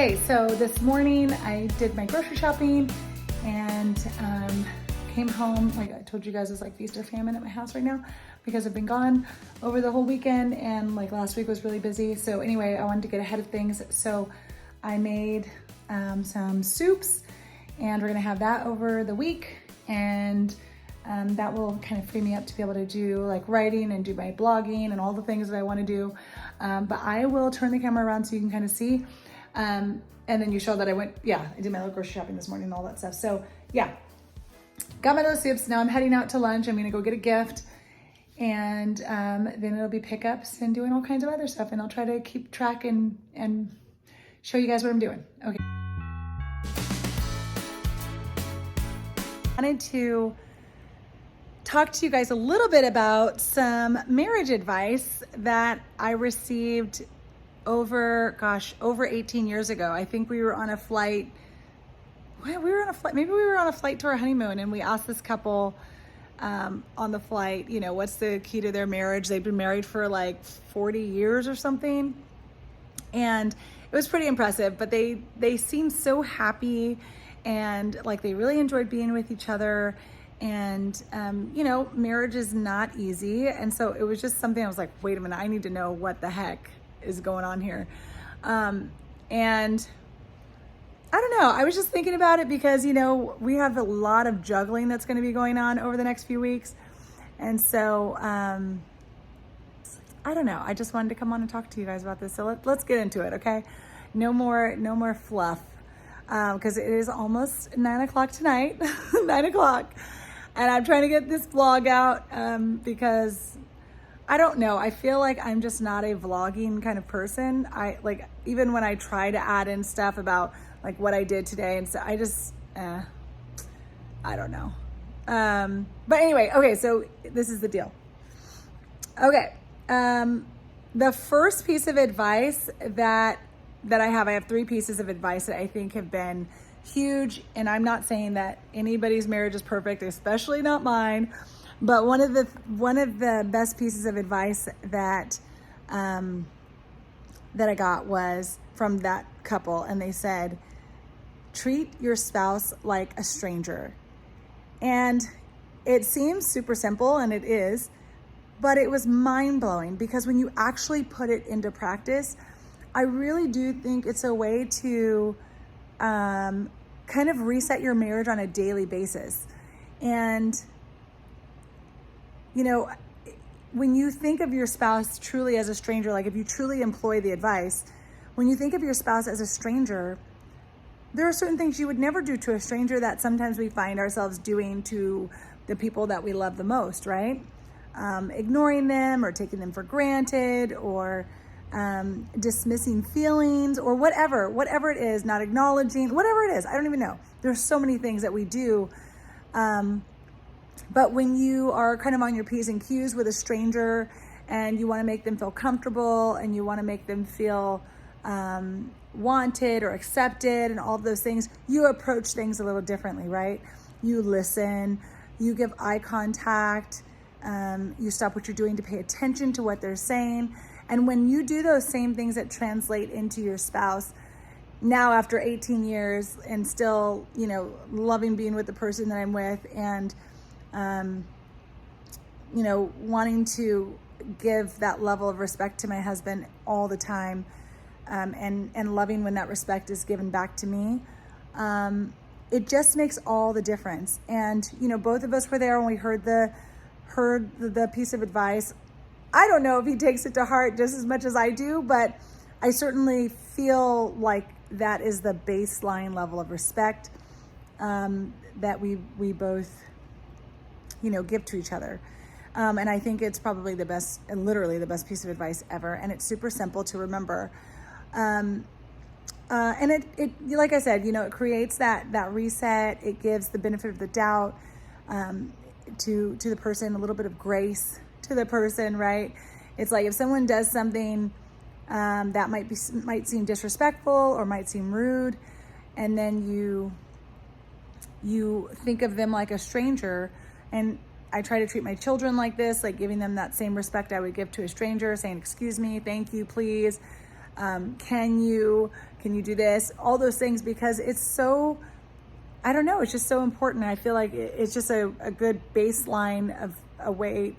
Okay, so this morning I did my grocery shopping and came home. Like I told you guys, it's like feast or famine at my house right now because I've been gone over the whole weekend and like last week was really busy. So anyway, I wanted to get ahead of things. So I made some soups and we're gonna have that over the week, and that will kind of free me up to be able to do like writing and do my blogging and all the things that I wanna do. But I will turn the camera around so you can kind of see. And then you show that I did my little grocery shopping this morning and all that stuff. So yeah, got my little soups. Now I'm heading out to lunch. I'm gonna go get a gift, and then it'll be pickups and doing all kinds of other stuff. And I'll try to keep track and show you guys what I'm doing. Okay. I wanted to talk to you guys a little bit about some marriage advice that I received over 18 years ago. I think we were on a flight. Maybe we were on a flight to our honeymoon, and we asked this couple on the flight, you know, what's the key to their marriage? They've been married for like 40 years or something. And it was pretty impressive, but they seemed so happy and like they really enjoyed being with each other. And, you know, marriage is not easy. And so it was just something I was like, wait a minute, I need to know what the heck is going on here. And I don't know, I was just thinking about it because, you know, we have a lot of juggling that's going to be going on over the next few weeks. And so, I don't know, I just wanted to come on and talk to you guys about this. So let's get into it. Okay. No more fluff. Cause it is almost 9 o'clock tonight, 9 o'clock. And I'm trying to get this vlog out, because I don't know. I feel like I'm just not a vlogging kind of person. Even when I try to add in stuff about like what I did today and so I just, I don't know. But anyway, okay, so this is the deal. Okay. The first piece of advice that I have 3 pieces of advice that I think have been huge. And I'm not saying that anybody's marriage is perfect, especially not mine. But one of the best pieces of advice that I got was from that couple, and they said, treat your spouse like a stranger. And it seems super simple, and it is, but it was mind-blowing because when you actually put it into practice, I really do think it's a way to kind of reset your marriage on a daily basis. And you know, when you think of your spouse truly as a stranger, like if you truly employ the advice, when you think of your spouse as a stranger, there are certain things you would never do to a stranger that sometimes we find ourselves doing to the people that we love the most, right? Ignoring them or taking them for granted or dismissing feelings or whatever it is, not acknowledging, whatever it is. I don't even know. There's so many things that we do. But when you are kind of on your P's and Q's with a stranger and you want to make them feel comfortable and you want to make them feel wanted or accepted and all of those things, you approach things a little differently, right? You listen, you give eye contact, you stop what you're doing to pay attention to what they're saying. And when you do those same things that translate into your spouse, now after 18 years and still, you know, loving being with the person that I'm with and you know, wanting to give that level of respect to my husband all the time, and loving when that respect is given back to me. It just makes all the difference. And, you know, both of us were there when we heard the piece of advice. I don't know if he takes it to heart just as much as I do, but I certainly feel like that is the baseline level of respect, that we both, you know, give to each other. And I think it's probably the best, literally the best piece of advice ever. And it's super simple to remember. And it, like I said, you know, it creates that reset. It gives the benefit of the doubt, to the person, a little bit of grace to the person, right? It's like if someone does something, that might seem disrespectful or might seem rude. And then you think of them like a stranger. And I try to treat my children like this, like giving them that same respect I would give to a stranger, saying, excuse me, thank you, please. Can you do this? All those things, because it's so, I don't know, it's just so important. I feel like it's just a good baseline of a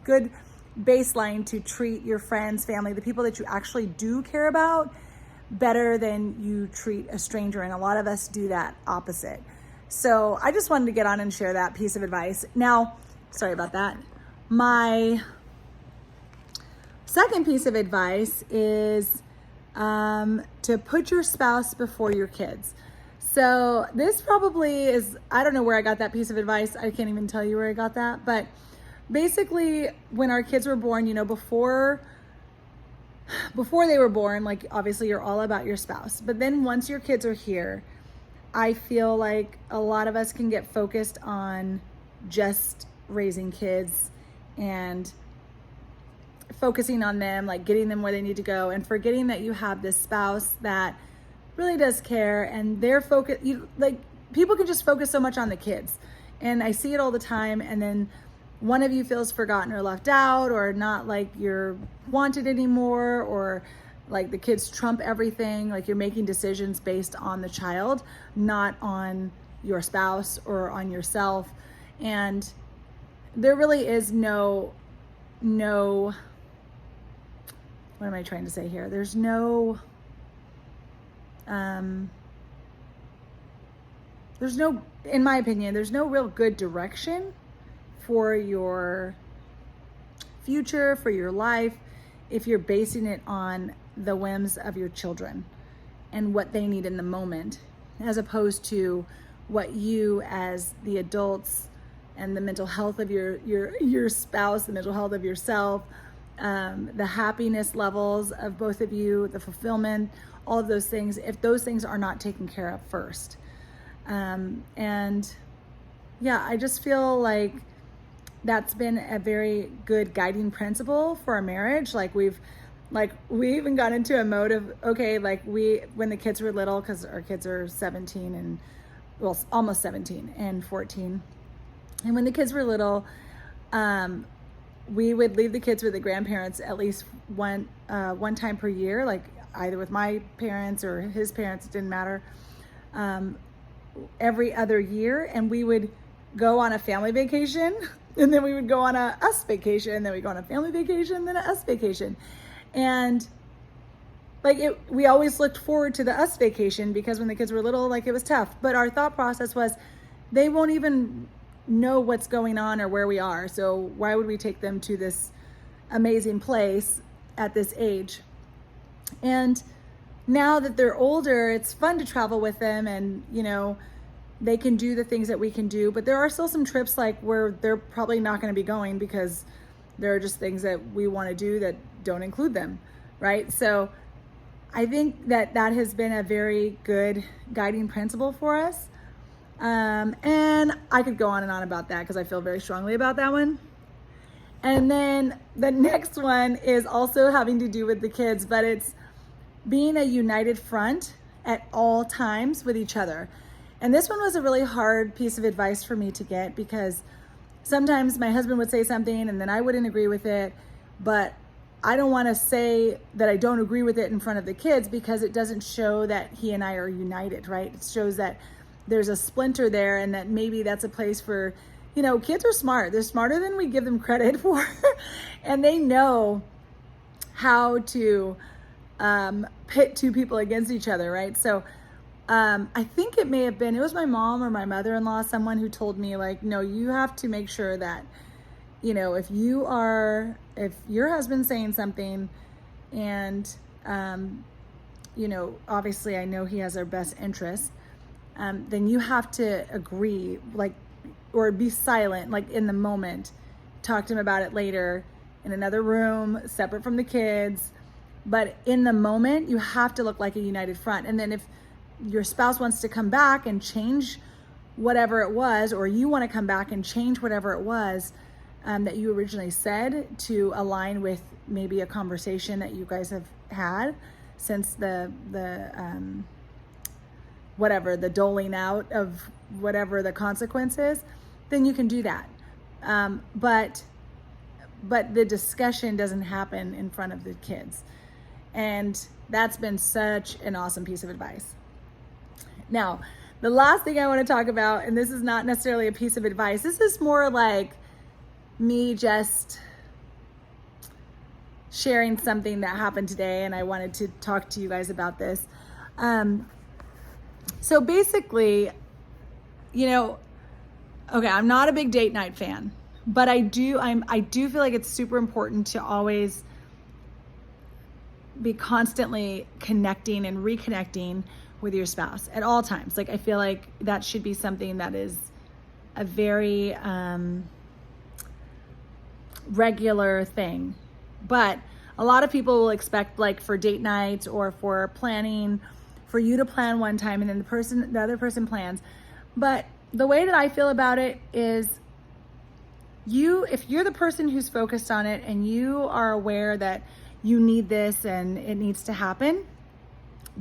good baseline to treat your friends, family, the people that you actually do care about better than you treat a stranger. And a lot of us do that opposite. So I just wanted to get on and share that piece of advice. Now, sorry about that. My second piece of advice is to put your spouse before your kids. So this probably is, I don't know where I got that piece of advice. I can't even tell you where I got that. But basically, when our kids were born, you know, before they were born, like obviously you're all about your spouse. But then once your kids are here, I feel like a lot of us can get focused on just raising kids and focusing on them, like getting them where they need to go, and forgetting that you have this spouse that really does care, and they're focused. Like, people can just focus so much on the kids, and I see it all the time. And then one of you feels forgotten or left out, or not like you're wanted anymore, or like the kids trump everything. Like, you're making decisions based on the child, not on your spouse or on yourself. And there really is no, what am I trying to say here? There's no, in my opinion, there's no real good direction for your future, for your life, if you're basing it on the whims of your children and what they need in the moment, as opposed to what you as the adults and the mental health of your spouse, the mental health of yourself, the happiness levels of both of you, the fulfillment, all of those things, if those things are not taken care of first. And yeah, I just feel like that's been a very good guiding principle for our marriage. We even got into a mode of, okay, when the kids were little, because our kids are 17 and, well, almost 17 and 14. And when the kids were little, we would leave the kids with the grandparents at least one time per year, like either with my parents or his parents, it didn't matter, every other year. And we would go on a family vacation, and then we would go on a us vacation, and then we go on a family vacation, then a us vacation. And we always looked forward to the us vacation, because when the kids were little, it was tough. But our thought process was, they won't even know what's going on or where we are. So why would we take them to this amazing place at this age? And now that they're older, it's fun to travel with them, and, they can do the things that we can do. But there are still some trips where they're probably not going to be going, because there are just things that we want to do that don't include them, right? So I think that has been a very good guiding principle for us. And I could go on and on about that, because I feel very strongly about that one. And then the next one is also having to do with the kids, but it's being a united front at all times with each other. And this one was a really hard piece of advice for me to get, because sometimes my husband would say something and then I wouldn't agree with it, but I don't want to say that I don't agree with it in front of the kids, because it doesn't show that he and I are united, right? It shows that there's a splinter there, and that maybe that's a place for, kids are smart. They're smarter than we give them credit for. And they know how to pit two people against each other, right? So I think it was my mom or my mother-in-law, someone who told me, no, you have to make sure that, if your husband's saying something, and, obviously I know he has our best interests, then you have to agree, or be silent, in the moment, talk to him about it later in another room, separate from the kids. But in the moment, you have to look like a united front. And then if your spouse wants to come back and change whatever it was, or you want to come back and change whatever it was that you originally said, to align with maybe a conversation that you guys have had since the doling out of whatever the consequence is, then you can do that. But the discussion doesn't happen in front of the kids. And that's been such an awesome piece of advice. Now, the last thing I want to talk about, and this is not necessarily a piece of advice, this is more like me just sharing something that happened today, and I wanted to talk to you guys about this. So basically, you know, okay, I'm not a big date night fan, but I do feel like it's super important to always be constantly connecting and reconnecting with your spouse at all times. Like, I feel like that should be something that is a very regular thing. But a lot of people will expect, like, for date nights or for planning, for you to plan one time and then the other person plans. But the way that I feel about it is, if you're the person who's focused on it and you are aware that you need this and it needs to happen,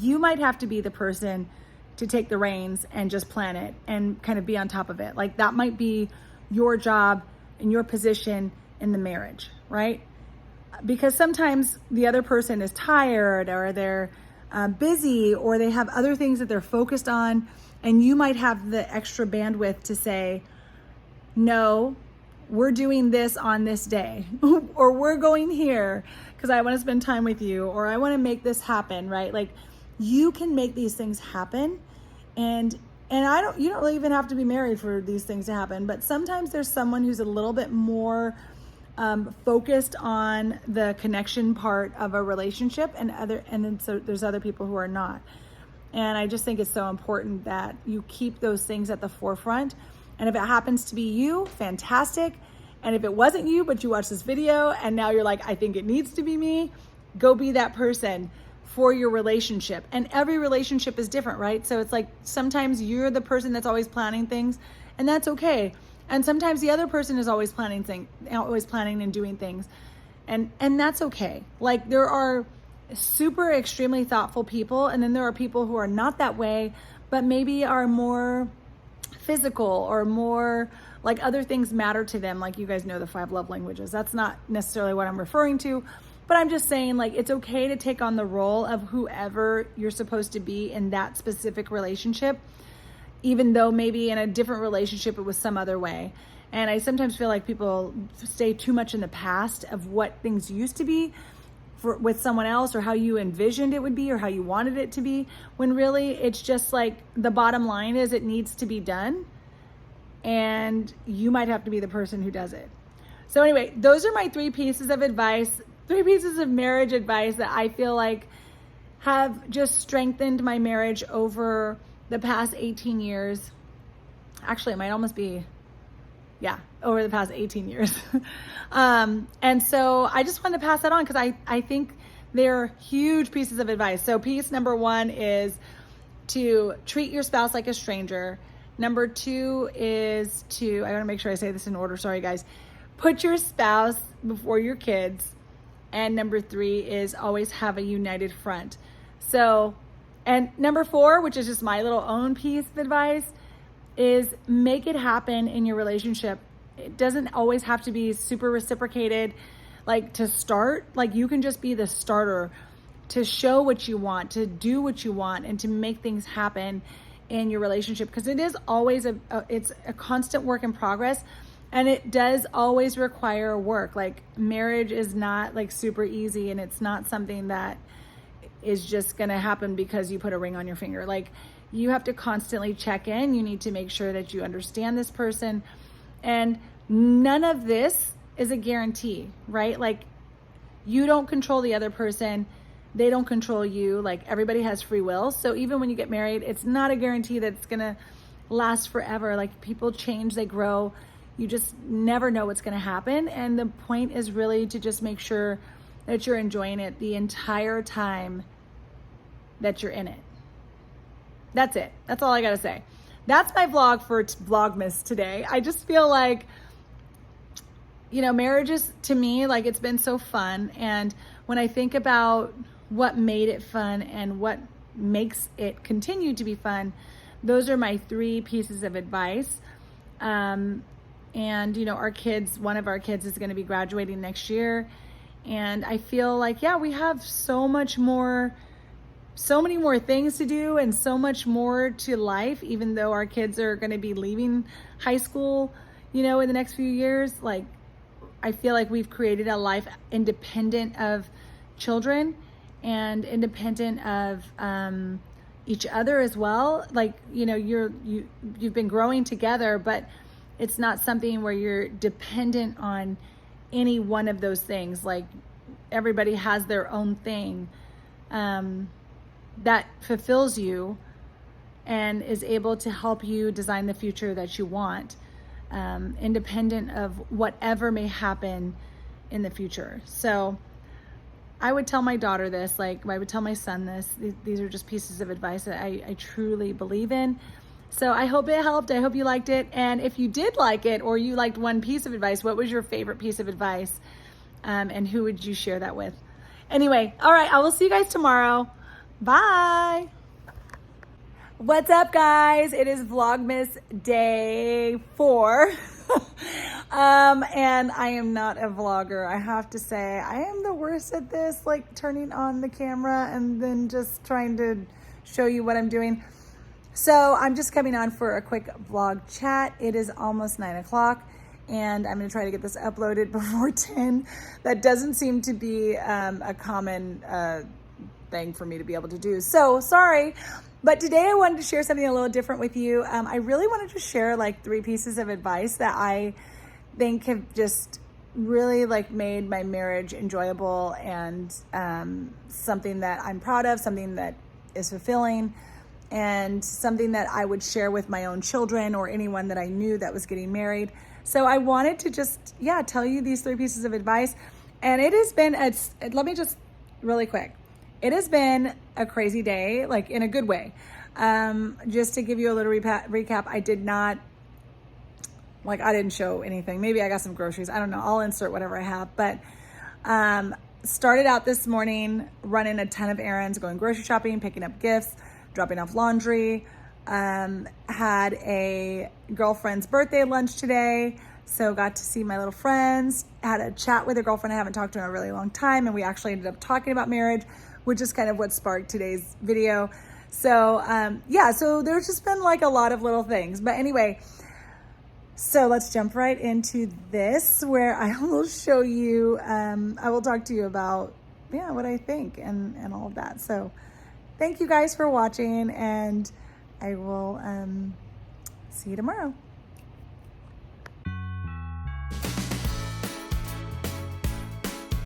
you might have to be the person to take the reins and just plan it and kind of be on top of it. Like, that might be your job and your position in the marriage, right? Because sometimes the other person is tired, or they're busy, or they have other things that they're focused on, and you might have the extra bandwidth to say, no, we're doing this on this day, or we're going here because I want to spend time with you, or I want to make this happen, right? Like, you can make these things happen, and you don't really even have to be married for these things to happen. But sometimes there's someone who's a little bit more focused on the connection part of a relationship, and then so there's other people who are not. And I just think it's so important that you keep those things at the forefront. And if it happens to be you, fantastic. And if it wasn't you, but you watched this video and now you're like, I think it needs to be me, go be that person for your relationship. And every relationship is different, right? So it's like, sometimes you're the person that's always planning things, and that's okay. And sometimes the other person is always planning and doing things. And that's okay. Like, there are super extremely thoughtful people, and then there are people who are not that way, but maybe are more physical, or more like other things matter to them. Like, you guys know the 5 love languages. That's not necessarily what I'm referring to, but I'm just saying, like, it's okay to take on the role of whoever you're supposed to be in that specific relationship, even though maybe in a different relationship it was some other way. And I sometimes feel like people stay too much in the past of what things used to be with someone else, or how you envisioned it would be, or how you wanted it to be, when really it's just like, the bottom line is it needs to be done, and you might have to be the person who does it. So anyway, those are my 3 pieces of advice, 3 pieces of marriage advice that I feel like have just strengthened my marriage over the past 18 years. Actually, it might almost be, over the past 18 years. And so I just wanted to pass that on, because I think they're huge pieces of advice. So piece number 1 is to treat your spouse like a stranger. Number 2 is I want to make sure I say this in order. Sorry, guys. Put your spouse before your kids. And number 3 is always have a united front. So, and number 4, which is just my little own piece of advice, is make it happen in your relationship. It doesn't always have to be super reciprocated, like, to start. Like, you can just be the starter to show what you want, to do what you want, and to make things happen in your relationship. Because it is always it's a constant work in progress, and it does always require work. Like, marriage is not like super easy, and it's not something that is just gonna happen because you put a ring on your finger. Like, you have to constantly check in. You need to make sure that you understand this person, and none of this is a guarantee, right? Like, you don't control the other person, they don't control you. Like, everybody has free will. So even when you get married, it's not a guarantee that it's gonna last forever. Like, people change, they grow. You just never know what's gonna happen. And the point is really to just make sure that you're enjoying it the entire time that you're in it. That's it. That's all I gotta say. That's my vlog for Vlogmas today. I just feel like, marriage is, to me, like, it's been so fun. And when I think about what made it fun and what makes it continue to be fun, those are my 3 pieces of advice. And, our kids, one of our kids is going to be graduating next year. And I feel like, yeah, we have so many more things to do and so much more to life, even though our kids are going to be leaving high school, in the next few years. Like, I feel like we've created a life independent of children and independent of each other as well. Like, you've been growing together, but it's not something where you're dependent on any one of those things. Like, everybody has their own thing that fulfills you and is able to help you design the future that you want, independent of whatever may happen in the future. So I would tell my daughter this, like I would tell my son this. These are just pieces of advice that I truly believe in. So I hope it helped. I hope you liked it. And if you did like it, or you liked one piece of advice, what was your favorite piece of advice? And who would you share that with? Anyway, all right, I will see you guys tomorrow. Bye. What's up, guys? It is Vlogmas day 4. And I am not a vlogger. I have to say, I am the worst at this, like turning on the camera and then just trying to show you what I'm doing. So I'm just coming on for a quick vlog chat. It is almost 9 o'clock and I'm gonna try to get this uploaded before 10. That doesn't seem to be a common thing for me to be able to do. So sorry, but today I wanted to share something a little different with you. I really wanted to share like 3 pieces of advice that I think have just really like made my marriage enjoyable and something that I'm proud of, something that is fulfilling, and something that I would share with my own children or anyone that I knew that was getting married. So I wanted to just, tell you these 3 pieces of advice. And it has been, let me just really quick. It has been a crazy day, like in a good way. Just to give you a little recap, I didn't show anything. Maybe I got some groceries. I don't know. I'll insert whatever I have. But started out this morning running a ton of errands, going grocery shopping, picking up gifts, dropping off laundry. Had a girlfriend's birthday lunch today, so got to see my little friends. Had a chat with a girlfriend I haven't talked to in a really long time, and we actually ended up talking about marriage, which is kind of what sparked today's video. So so there's just been like a lot of little things. But anyway, so let's jump right into this, where I will show you, I will talk to you about what I think and all of that. So thank you guys for watching, and I will see you tomorrow.